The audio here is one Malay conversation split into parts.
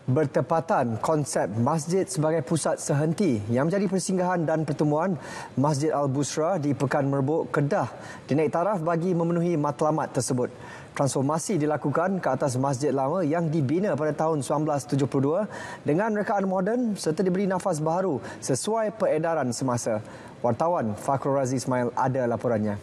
Bertepatan konsep masjid sebagai pusat sehenti yang menjadi persinggahan dan pertemuan, Masjid Al-Busra di Pekan Merbuk, Kedah dinaik taraf bagi memenuhi matlamat tersebut. Transformasi dilakukan ke atas masjid lama yang dibina pada tahun 1972 dengan rekaan moden serta diberi nafas baharu sesuai peredaran semasa. Wartawan Fakhrul Razi Ismail ada laporannya.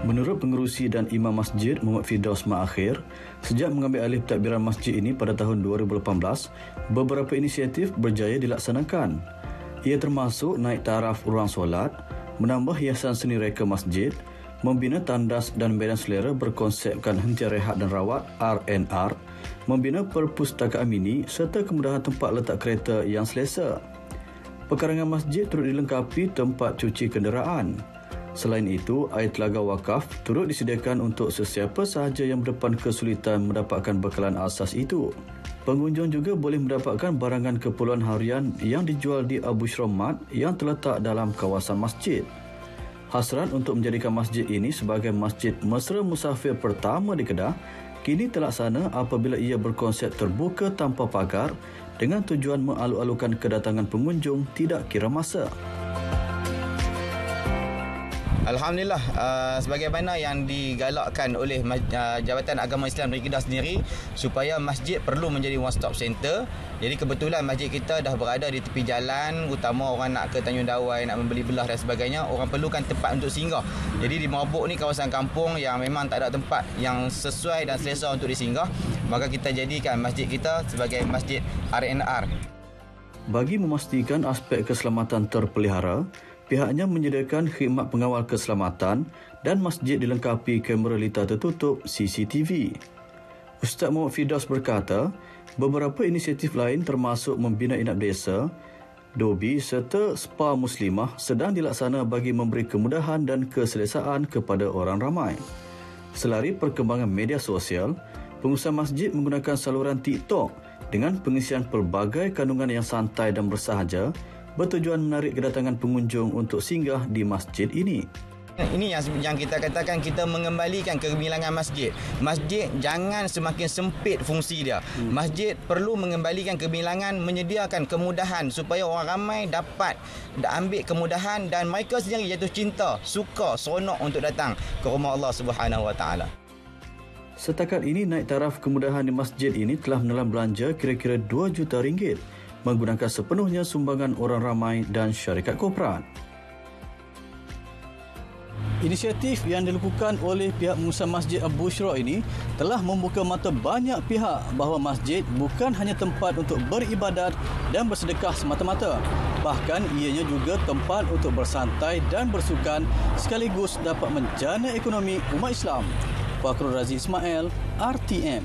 Menurut pengerusi dan Imam Masjid Muhammad Firdaus Maakhir, sejak mengambil alih pentadbiran masjid ini pada tahun 2018, beberapa inisiatif berjaya dilaksanakan. Ia termasuk naik taraf ruang solat, menambah hiasan seni reka masjid, membina tandas dan medan selera berkonsepkan hentian rehat dan rawat (R&R), membina perpustakaan mini serta kemudahan tempat letak kereta yang selesa. Pekarangan masjid turut dilengkapi tempat cuci kenderaan. Selain itu, air telaga wakaf turut disediakan untuk sesiapa sahaja yang berdepan kesulitan mendapatkan bekalan asas itu. Pengunjung juga boleh mendapatkan barangan keperluan harian yang dijual di Al-Busra Mart yang terletak dalam kawasan masjid. Hasrat untuk menjadikan masjid ini sebagai masjid mesra musafir pertama di Kedah kini terlaksana apabila ia berkonsep terbuka tanpa pagar dengan tujuan mengalu-alukan kedatangan pengunjung tidak kira masa. Alhamdulillah, sebagaimana yang digalakkan oleh Jabatan Agama Islam Negeri Kedah sendiri supaya masjid perlu menjadi one stop center. Jadi kebetulan masjid kita dah berada di tepi jalan, utama orang nak ke Tanjung Dawai, nak membeli belah dan sebagainya, orang perlukan tempat untuk singgah. Jadi di Merbuk ni kawasan kampung yang memang tak ada tempat yang sesuai dan selesa untuk disinggah, maka kita jadikan masjid kita sebagai masjid R&R. Bagi memastikan aspek keselamatan terpelihara, pihaknya menyediakan khidmat pengawal keselamatan dan masjid dilengkapi kamera litar tertutup CCTV. Ustaz Muhammad Firdaus berkata, beberapa inisiatif lain termasuk membina inap desa, dobi serta spa muslimah sedang dilaksana bagi memberi kemudahan dan keselesaan kepada orang ramai. Selari perkembangan media sosial, pengusaha masjid menggunakan saluran TikTok dengan pengisian pelbagai kandungan yang santai dan bersahaja bertujuan menarik kedatangan pengunjung untuk singgah di masjid ini. Ini yang kita katakan, kita mengembalikan kegemilangan masjid. Masjid jangan semakin sempit fungsi dia. Masjid perlu mengembalikan kegemilangan, menyediakan kemudahan supaya orang ramai dapat ambil kemudahan dan mereka sendiri jatuh cinta, suka, seronok untuk datang ke rumah Allah Subhanahu Wa Taala. Setakat ini, naik taraf kemudahan di masjid ini telah menelan belanja kira-kira 2 juta ringgit menggunakan sepenuhnya sumbangan orang ramai dan syarikat korporat. Inisiatif yang dilakukan oleh pihak pengusaha Masjid Al-Busra ini telah membuka mata banyak pihak bahawa masjid bukan hanya tempat untuk beribadat dan bersedekah semata-mata. Bahkan ianya juga tempat untuk bersantai dan bersukan sekaligus dapat menjana ekonomi umat Islam. Fakhrul Razi Ismail, RTM.